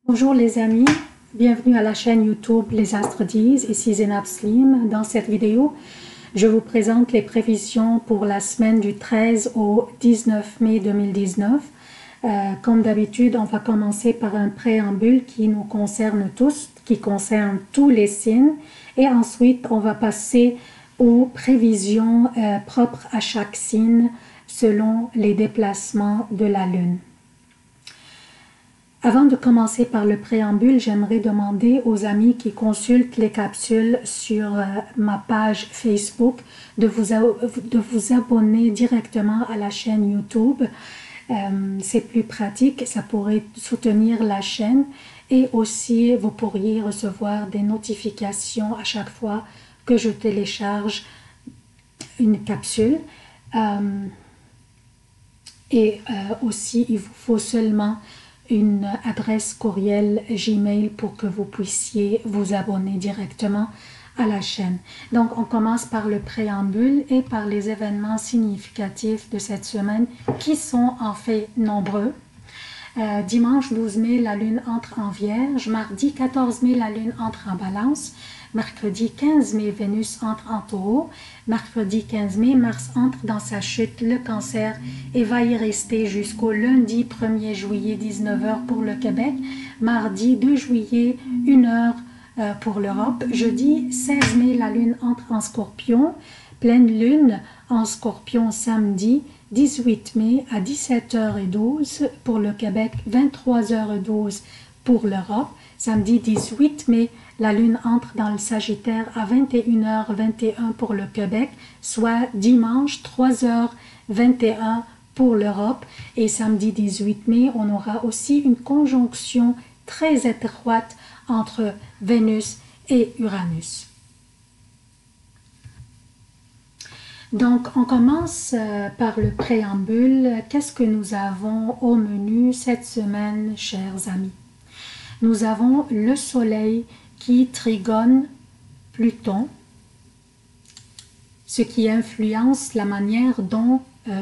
Bonjour les amis, bienvenue à la chaîne YouTube Les Astres disent, ici Zénab Slim. Dans cette vidéo, je vous présente les prévisions pour la semaine du 13 au 19 mai 2019. Comme d'habitude, on va commencer par un préambule qui nous concerne tous, qui concerne tous les signes, et ensuite on va passer aux prévisions propres à chaque signe selon les déplacements de la Lune. Avant de commencer par le préambule, j'aimerais demander aux amis qui consultent les capsules sur ma page Facebook de vous abonner directement à la chaîne YouTube. C'est plus pratique, ça pourrait soutenir la chaîne et aussi vous pourriez recevoir des notifications à chaque fois que je télécharge une capsule. Aussi, il vous faut seulement une adresse courriel Gmail pour que vous puissiez vous abonner directement à la chaîne. Donc, on commence par le préambule et par les événements significatifs de cette semaine qui sont en fait nombreux. Dimanche 12 mai, la Lune entre en Vierge. Mardi 14 mai, la Lune entre en Balance. Mercredi 15 mai, Vénus entre en Taureau. Mercredi 15 mai, Mars entre dans sa chute, le Cancer, et va y rester jusqu'au lundi 1er juillet, 19h pour le Québec. Mardi 2 juillet, 1h pour l'Europe. Jeudi 16 mai, la Lune entre en Scorpion. Pleine Lune en Scorpion samedi 18 mai à 17h12 pour le Québec, 23h12 pour l'Europe. Samedi 18 mai, la Lune entre dans le Sagittaire à 21h21 pour le Québec, soit dimanche 3h21 pour l'Europe. Et samedi 18 mai, on aura aussi une conjonction très étroite entre Vénus et Uranus. Donc, on commence par le préambule. Qu'est-ce que nous avons au menu cette semaine, chers amis? Nous avons le Soleil qui trigone Pluton, ce qui influence la manière dont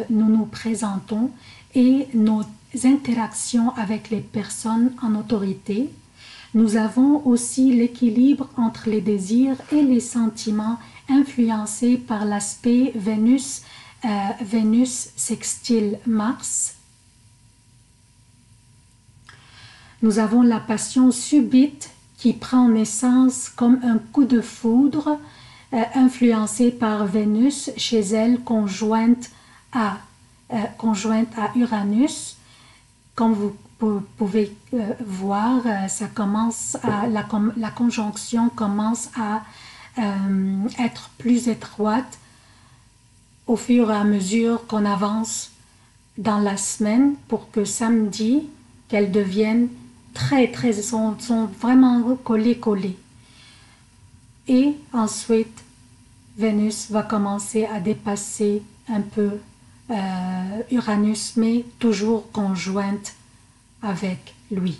nous nous présentons et nos interactions avec les personnes en autorité. Nous avons aussi l'équilibre entre les désirs et les sentiments influencés par l'aspect Vénus sextile Mars. Nous avons la passion subite qui prend naissance comme un coup de foudre influencé par Vénus chez elle conjointe à Uranus. Comme vous pouvez voir, la conjonction commence à être plus étroite au fur et à mesure qu'on avance dans la semaine pour que samedi, qu'elles deviennent sont vraiment collées. Et ensuite, Vénus va commencer à dépasser un peu Uranus, mais toujours conjointe avec lui.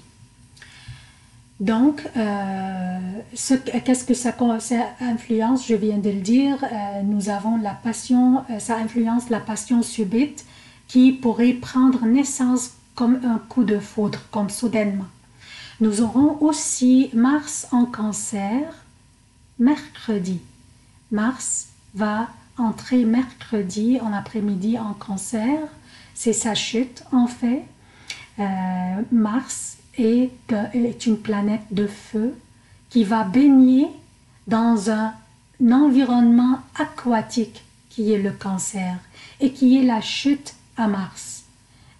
Donc, qu'est-ce que ça influence? Je viens de le dire, nous avons la passion, ça influence la passion subite qui pourrait prendre naissance comme un coup de foudre, comme soudainement. Nous aurons aussi Mars en Cancer, mercredi. Mars va entrer mercredi en après-midi en Cancer, c'est sa chute en fait. Mars est une planète de feu qui va baigner dans un environnement aquatique qui est le Cancer et qui est la chute à Mars.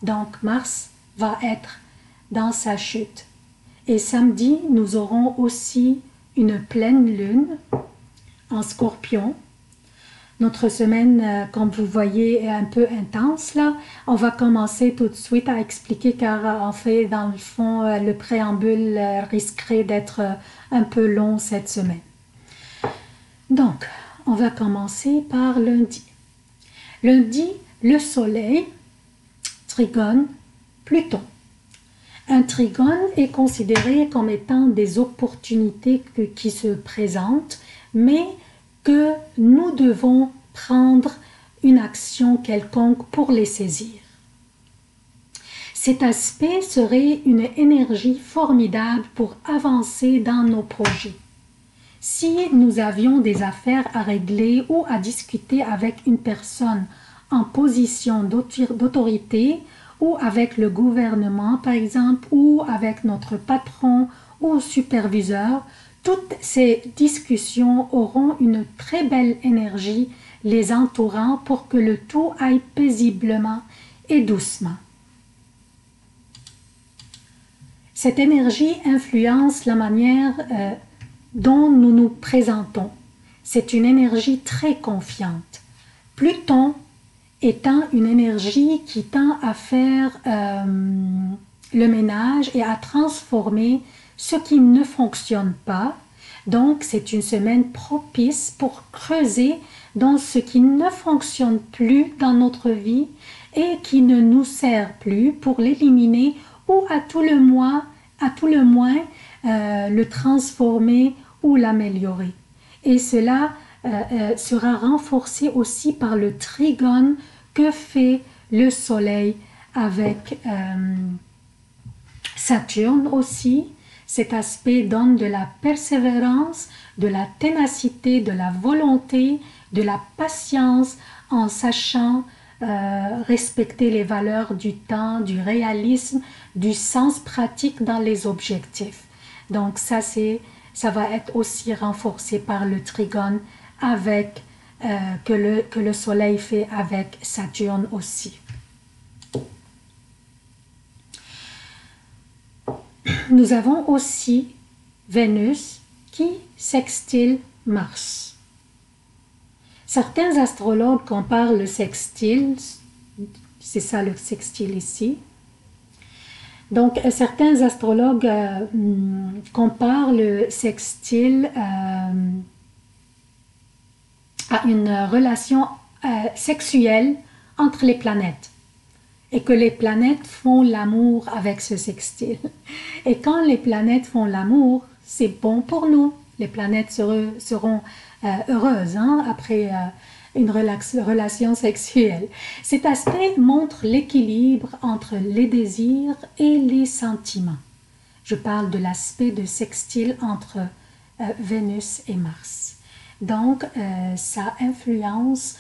Donc Mars va être dans sa chute. Et samedi, nous aurons aussi une pleine lune en Scorpion. Notre semaine, comme vous voyez, est un peu intense là. On va commencer tout de suite à expliquer car en fait, dans le fond, le préambule risquerait d'être un peu long cette semaine. Donc, on va commencer par lundi. Lundi, le Soleil trigone Pluton. Un trigone est considéré comme étant des opportunités qui se présentent, mais que nous devons prendre une action quelconque pour les saisir. Cet aspect serait une énergie formidable pour avancer dans nos projets. Si nous avions des affaires à régler ou à discuter avec une personne en position d'autorité ou avec le gouvernement par exemple ou avec notre patron ou superviseur, toutes ces discussions auront une très belle énergie les entourant pour que le tout aille paisiblement et doucement. Cette énergie influence la manière dont nous nous présentons. C'est une énergie très confiante. Pluton étant une énergie qui tend à faire le ménage et à transformer ce qui ne fonctionne pas. Donc, c'est une semaine propice pour creuser dans ce qui ne fonctionne plus dans notre vie et qui ne nous sert plus pour l'éliminer ou à tout le moins le transformer ou l'améliorer. Et cela sera renforcé aussi par le trigone que fait le Soleil avec Saturne aussi. Cet aspect donne de la persévérance, de la ténacité, de la volonté, de la patience en sachant respecter les valeurs du temps, du réalisme, du sens pratique dans les objectifs. Donc ça va être aussi renforcé par le trigone avec que le Soleil fait avec Saturne aussi. Nous avons aussi Vénus qui sextile Mars. Certains astrologues comparent le sextile, c'est ça le sextile ici. Donc certains astrologues comparent le sextile à une relation sexuelle entre les planètes. Et que les planètes font l'amour avec ce sextile. Et quand les planètes font l'amour, c'est bon pour nous. Les planètes seront heureuses après une relation sexuelle. Cet aspect montre l'équilibre entre les désirs et les sentiments. Je parle de l'aspect de sextile entre Vénus et Mars. Donc, ça influence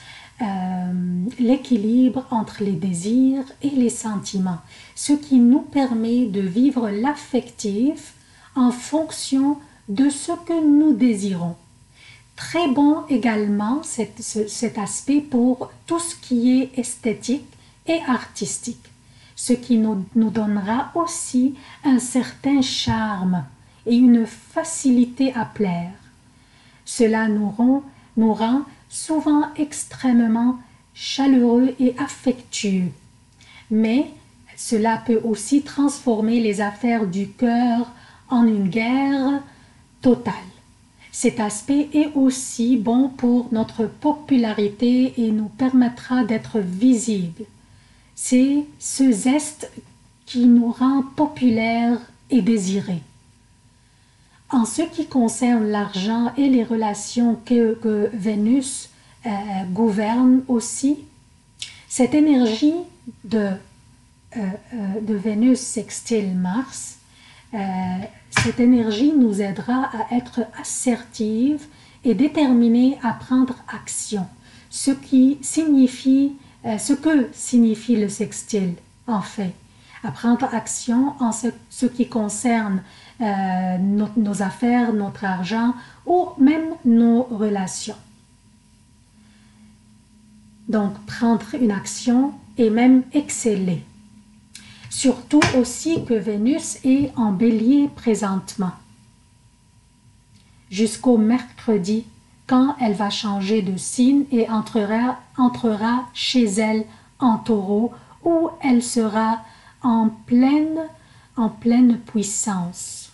l'équilibre entre les désirs et les sentiments, ce qui nous permet de vivre l'affectif en fonction de ce que nous désirons. Très bon également cet aspect pour tout ce qui est esthétique et artistique, ce qui nous donnera aussi un certain charme et une facilité à plaire. Cela nous rend souvent extrêmement chaleureux et affectueux. Mais cela peut aussi transformer les affaires du cœur en une guerre totale. Cet aspect est aussi bon pour notre popularité et nous permettra d'être visibles. C'est ce zeste qui nous rend populaires et désirés. En ce qui concerne l'argent et les relations que Vénus gouverne aussi, cette énergie de Vénus sextile Mars, cette énergie nous aidera à être assertive et déterminée à prendre action, ce que signifie le sextile en fait, à prendre action en ce qui concerne nos affaires, notre argent ou même nos relations. Donc, prendre une action et même exceller. Surtout aussi que Vénus est en bélier présentement. Jusqu'au mercredi, quand elle va changer de signe et entrera chez elle en taureau, où elle sera en pleine puissance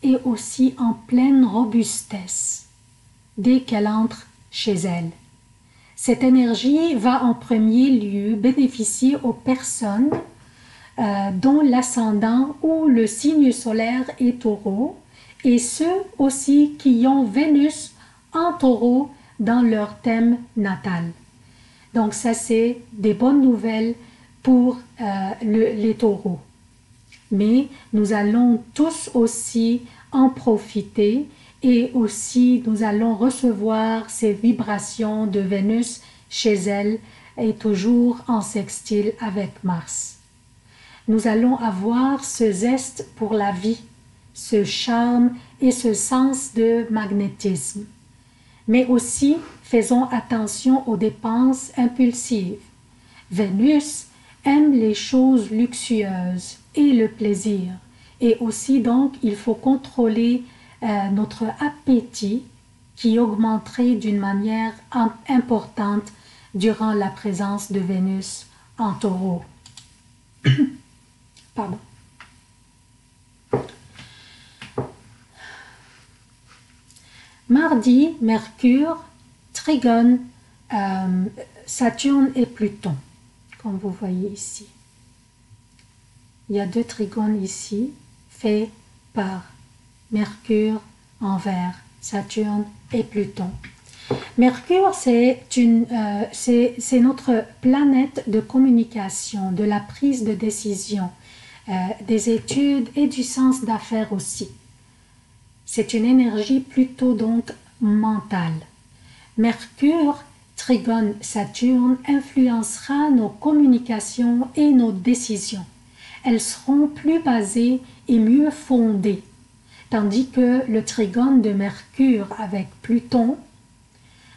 et aussi en pleine robustesse dès qu'elle entre chez elle. Cette énergie va en premier lieu bénéficier aux personnes dont l'ascendant ou le signe solaire est taureau et ceux aussi qui ont Vénus en taureau dans leur thème natal. Donc ça c'est des bonnes nouvelles pour les taureaux. Mais nous allons tous aussi en profiter et aussi nous allons recevoir ces vibrations de Vénus chez elle et toujours en sextile avec Mars. Nous allons avoir ce zeste pour la vie, ce charme et ce sens de magnétisme. Mais aussi, faisons attention aux dépenses impulsives. Vénus aime les choses luxueuses et le plaisir. Et aussi, donc, il faut contrôler notre appétit qui augmenterait d'une manière importante durant la présence de Vénus en Taureau. Pardon. Mardi, Mercure, Trigone, Saturne et Pluton, comme vous voyez ici. Il y a 2 trigones ici, faits par Mercure envers Saturne et Pluton. Mercure, c'est notre planète de communication, de la prise de décision, des études et du sens d'affaires aussi. C'est une énergie plutôt donc mentale. Mercure, Trigone, Saturne influencera nos communications et nos décisions. Elles seront plus basées et mieux fondées, tandis que le trigone de Mercure avec Pluton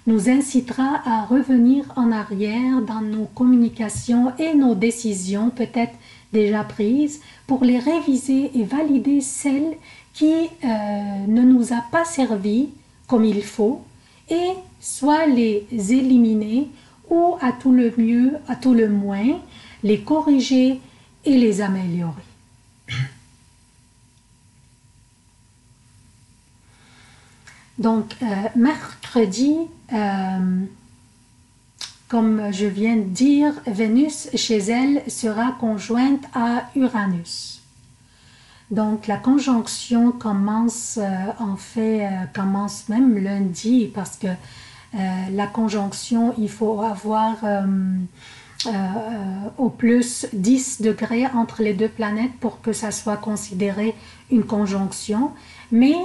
nous incitera à revenir en arrière dans nos communications et nos décisions peut-être déjà prises pour les réviser et valider celles qui ne nous a pas servi comme il faut et soit les éliminer ou à tout le mieux, à tout le moins, les corriger et les améliorer. Donc, mercredi, comme je viens de dire, Vénus chez elle sera conjointe à Uranus. Donc, la conjonction commence, commence même lundi parce que la conjonction, il faut avoir au plus 10 degrés entre les 2 planètes pour que ça soit considéré une conjonction. Mais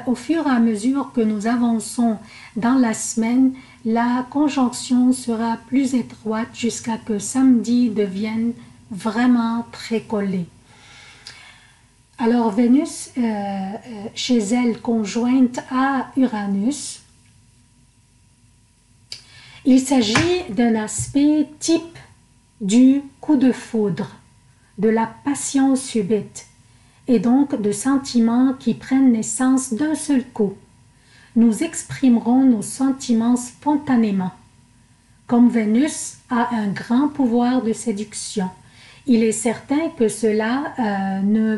au fur et à mesure que nous avançons dans la semaine, la conjonction sera plus étroite jusqu'à que samedi devienne vraiment très collé. Alors Vénus, chez elle conjointe à Uranus, il s'agit d'un aspect type du coup de foudre, de la passion subite, et donc de sentiments qui prennent naissance d'un seul coup. Nous exprimerons nos sentiments spontanément. Comme Vénus a un grand pouvoir de séduction, il est certain que cela ne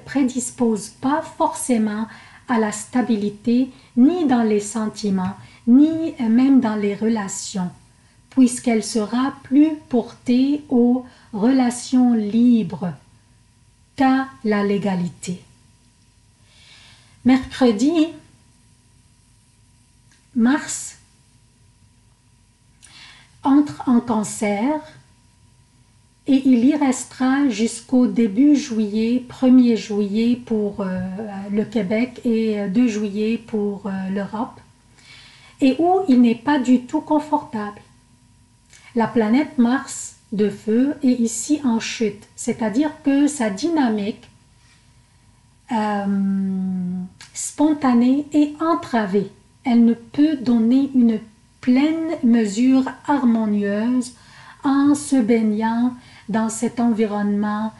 prédispose pas forcément à la stabilité, ni dans les sentiments, ni même dans les relations, puisqu'elle sera plus portée aux relations libres qu'à la légalité. Mercredi, Mars entre en Cancer et il y restera jusqu'au début juillet, 1er juillet pour le Québec et 2 juillet pour l'Europe, et où il n'est pas du tout confortable. La planète Mars de feu est ici en chute, c'est-à-dire que sa dynamique spontanée est entravée. Elle ne peut donner une pleine mesure harmonieuse en se baignant dans cet environnement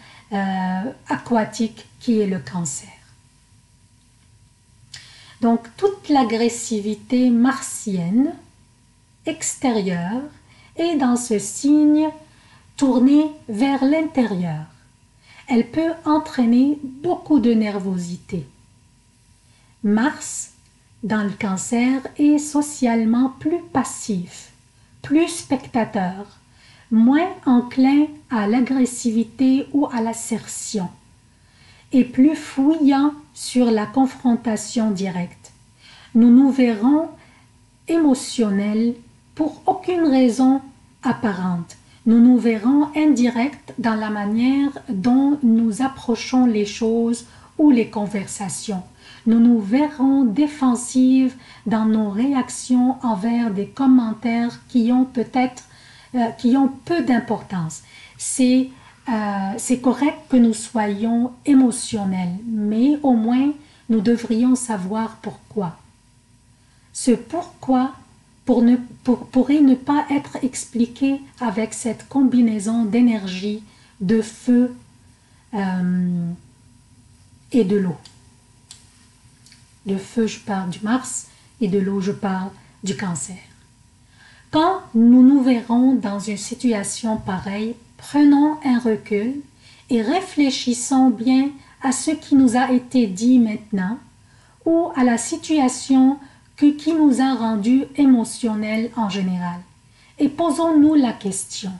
aquatique qui est le Cancer. Donc toute l'agressivité martienne extérieure est dans ce signe tournée vers l'intérieur. Elle peut entraîner beaucoup de nervosité. Mars, dans le Cancer, est socialement plus passif, plus spectateur, moins enclin à l'agressivité ou à l'assertion, et plus fouillant sur la confrontation directe. Nous nous verrons émotionnels pour aucune raison apparente. Nous nous verrons indirects dans la manière dont nous approchons les choses ou les conversations. Nous nous verrons défensives dans nos réactions envers des commentaires qui ont peu d'importance. C'est correct que nous soyons émotionnels, mais au moins nous devrions savoir pourquoi. Ce pourquoi pourrait ne pas être expliqué avec cette combinaison d'énergie, de feu et de l'eau. De feu, je parle du Mars, et de l'eau, je parle du Cancer. Quand nous nous verrons dans une situation pareille, prenons un recul et réfléchissons bien à ce qui nous a été dit maintenant ou à la situation qui nous a rendus émotionnels en général. Et posons-nous la question.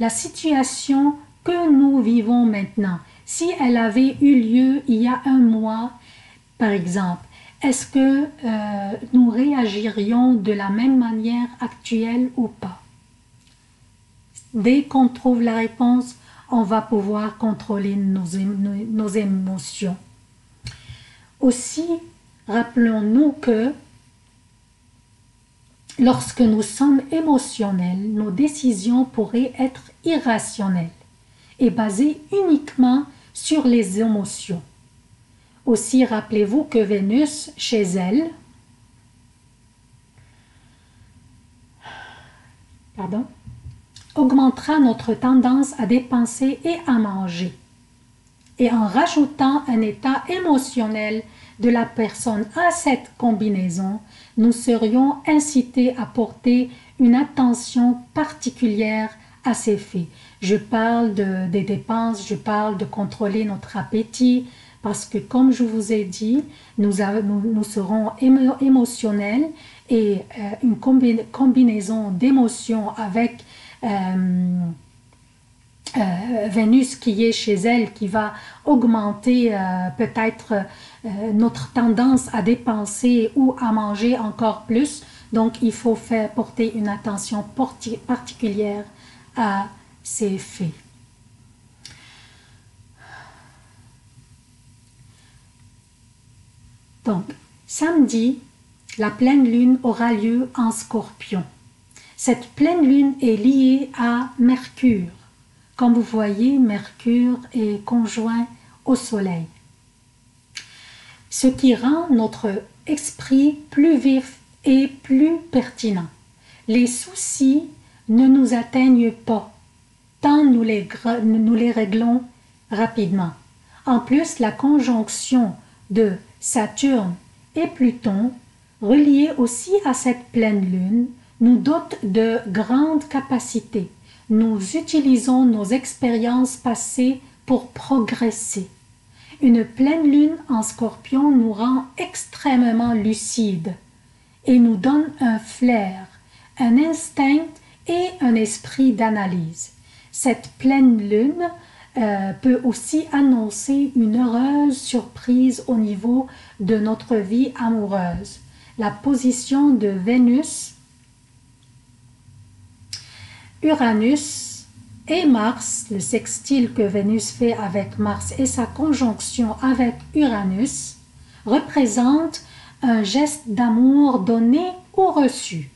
La situation que nous vivons maintenant, si elle avait eu lieu il y a un mois, par exemple, est-ce que nous réagirions de la même manière actuelle ou pas? Dès qu'on trouve la réponse, on va pouvoir contrôler nos émotions. Aussi, rappelons-nous que lorsque nous sommes émotionnels, nos décisions pourraient être irrationnelles et basées uniquement sur les émotions. Aussi, rappelez-vous que Vénus, chez elle, augmentera notre tendance à dépenser et à manger. Et en rajoutant un état émotionnel de la personne à cette combinaison, nous serions incités à porter une attention particulière à ces faits. Je parle des dépenses, je parle de contrôler notre appétit, parce que comme je vous ai dit, nous serons émotionnels et une combinaison d'émotions avec Vénus qui est chez elle, qui va augmenter peut-être notre tendance à dépenser ou à manger encore plus. Donc, il faut porter une attention particulière à ces faits. Donc, samedi, la pleine lune aura lieu en Scorpion. Cette pleine lune est liée à Mercure. Comme vous voyez, Mercure est conjoint au Soleil. Ce qui rend notre esprit plus vif et plus pertinent. Les soucis ne nous atteignent pas, tant nous les réglons rapidement. En plus, la conjonction de Saturne et Pluton, reliée aussi à cette pleine lune, nous dote de grandes capacités. Nous utilisons nos expériences passées pour progresser. Une pleine lune en Scorpion nous rend extrêmement lucides et nous donne un flair, un instinct et un esprit d'analyse. Cette pleine lune peut aussi annoncer une heureuse surprise au niveau de notre vie amoureuse. La position de Vénus, Uranus et Mars, le sextile que Vénus fait avec Mars et sa conjonction avec Uranus, représentent un geste d'amour donné ou reçu.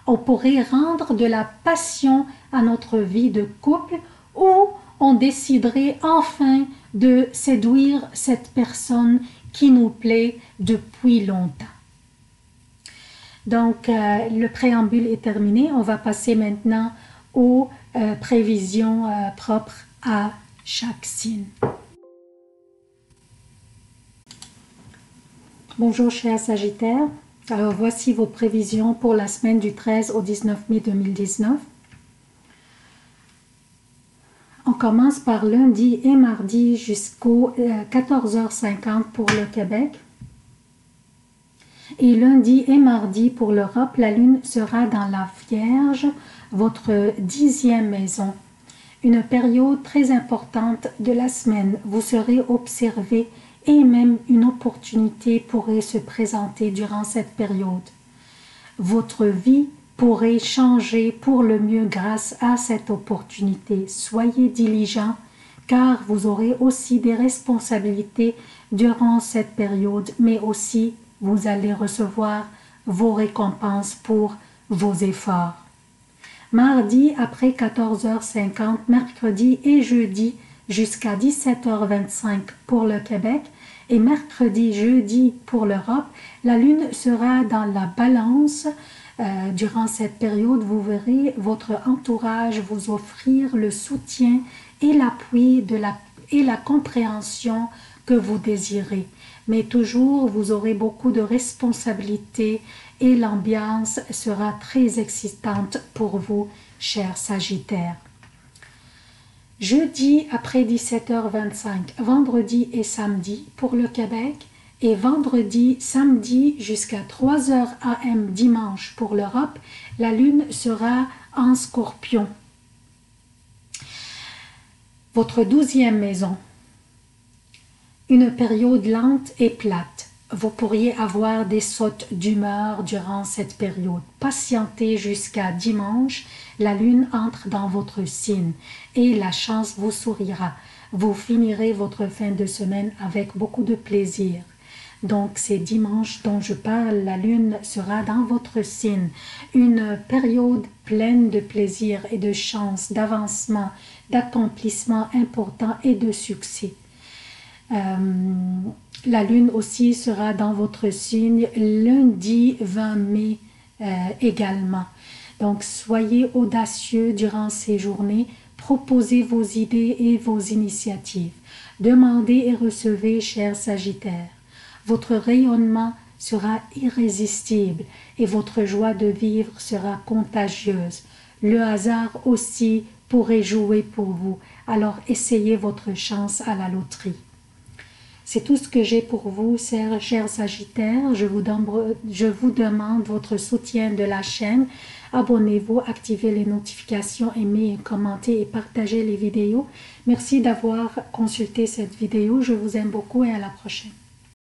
On pourrait rendre de la passion à notre vie de couple ou on déciderait enfin de séduire cette personne qui nous plaît depuis longtemps. Donc, le préambule est terminé. On va passer maintenant aux prévisions propres à chaque signe. Bonjour chers Sagittaires. Alors, voici vos prévisions pour la semaine du 13 au 19 mai 2019. On commence par lundi et mardi jusqu'au 14h50 pour le Québec. Et lundi et mardi pour l'Europe, la lune sera dans la Vierge, votre 10e maison. Une période très importante de la semaine. Vous serez observé et même une opportunité pourrait se présenter durant cette période. Votre vie pourrez changer pour le mieux grâce à cette opportunité. Soyez diligents car vous aurez aussi des responsabilités durant cette période, mais aussi vous allez recevoir vos récompenses pour vos efforts. Mardi après 14h50, mercredi et jeudi jusqu'à 17h25 pour le Québec et mercredi, jeudi pour l'Europe, la lune sera dans la balance. Durant cette période, vous verrez votre entourage vous offrir le soutien et l'appui et la compréhension que vous désirez. Mais toujours, vous aurez beaucoup de responsabilités et l'ambiance sera très excitante pour vous, chers Sagittaires. Jeudi après 17h25, vendredi et samedi pour le Québec et vendredi, samedi jusqu'à 3h AM dimanche pour l'Europe, la lune sera en Scorpion. Votre 12e maison, une période lente et plate. Vous pourriez avoir des sautes d'humeur durant cette période. Patientez jusqu'à dimanche, la lune entre dans votre signe et la chance vous sourira. Vous finirez votre fin de semaine avec beaucoup de plaisir. Donc c'est dimanche dont je parle, la lune sera dans votre signe. Une période pleine de plaisir et de chance, d'avancement, d'accomplissement important et de succès. La lune aussi sera dans votre signe lundi 20 mai également. Donc soyez audacieux durant ces journées, proposez vos idées et vos initiatives. Demandez et recevez, chers Sagittaires. Votre rayonnement sera irrésistible et votre joie de vivre sera contagieuse. Le hasard aussi pourrait jouer pour vous, alors essayez votre chance à la loterie. C'est tout ce que j'ai pour vous, chers Sagittaires. Je vous demande votre soutien de la chaîne. Abonnez-vous, activez les notifications, aimez, commentez et partagez les vidéos. Merci d'avoir consulté cette vidéo. Je vous aime beaucoup et à la prochaine.